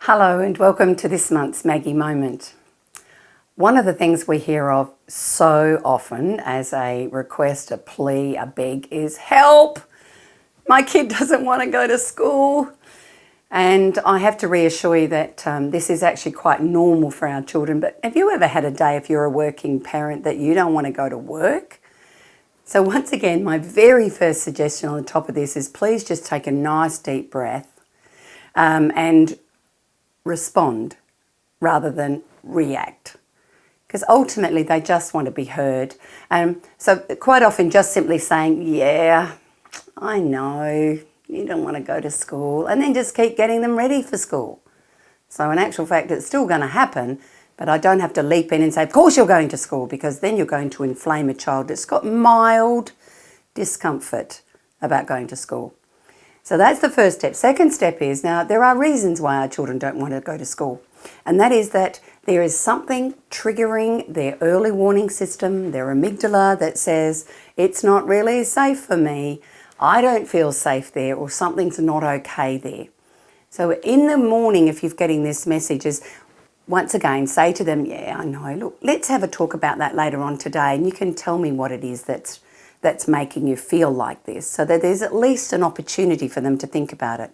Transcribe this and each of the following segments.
Hello and welcome to this month's Maggie Moment. One of the things we hear of so often as a request, a plea, a beg is help! My kid doesn't want to go to school. And I have to reassure you that this is actually quite normal for our children. But have you ever had a day, if you're a working parent, that you don't want to go to work? So once again, my very first suggestion on the top of this is please just take a nice deep breath and respond rather than react, because ultimately they just want to be heard. So quite often just simply saying, yeah, I know you don't want to go to school, and then just keep getting them ready for school. So in actual fact, it's still going to happen, but I don't have to leap in and say, of course you're going to school, because then you're going to inflame a child that's got mild discomfort about going to school. So that's the first step. Second step is, now there are reasons why our children don't want to go to school. And that is that there is something triggering their early warning system, their amygdala, that says it's not really safe for me. I don't feel safe there, or something's not okay there. So in the morning, if you're getting this message, is once again, say to them, yeah, I know, look, let's have a talk about that later on today, and you can tell me what it is that's making you feel like this, so that there's at least an opportunity for them to think about it.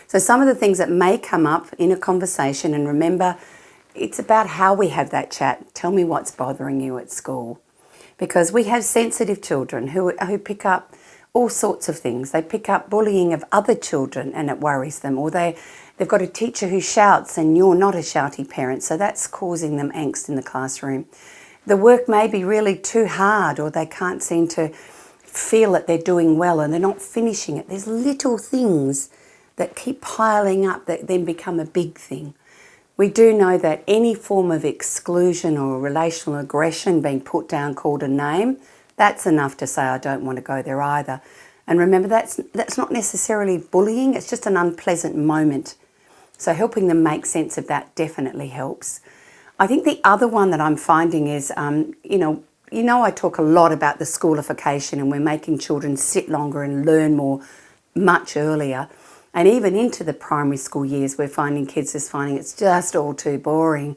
So some of the things that may come up in a conversation, and remember, it's about how we have that chat. Tell me what's bothering you at school. Because we have sensitive children who pick up all sorts of things. They pick up bullying of other children and it worries them, or they've got a teacher who shouts and you're not a shouty parent, so that's causing them angst in the classroom. The work may be really too hard, or they can't seem to feel that they're doing well and they're not finishing it. There's little things that keep piling up that then become a big thing. We do know that any form of exclusion or relational aggression, being put down, called a name, that's enough to say, I don't want to go there either. And remember, that's not necessarily bullying, it's just an unpleasant moment. So helping them make sense of that definitely helps. I think the other one that I'm finding is, I talk a lot about the schoolification, and we're making children sit longer and learn more much earlier. And even into the primary school years, we're finding kids just finding it's just all too boring.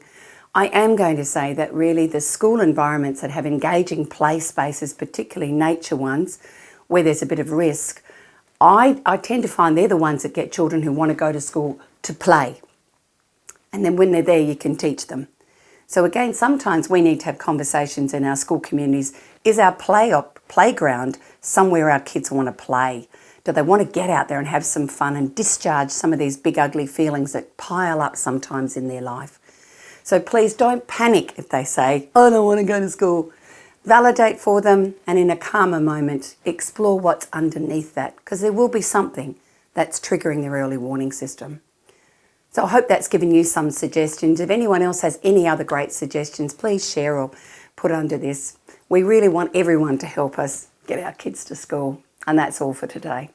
I am going to say that really the school environments that have engaging play spaces, particularly nature ones, where there's a bit of risk, I tend to find they're the ones that get children who want to go to school to play. And then when they're there, you can teach them. So again, sometimes we need to have conversations in our school communities. Is our playground somewhere our kids want to play? Do they want to get out there and have some fun and discharge some of these big ugly feelings that pile up sometimes in their life? So please don't panic if they say, I don't want to go to school. Validate for them, and in a calmer moment, explore what's underneath that, because there will be something that's triggering their early warning system. So I hope that's given you some suggestions. If anyone else has any other great suggestions, please share or put under this. We really want everyone to help us get our kids to school. And that's all for today.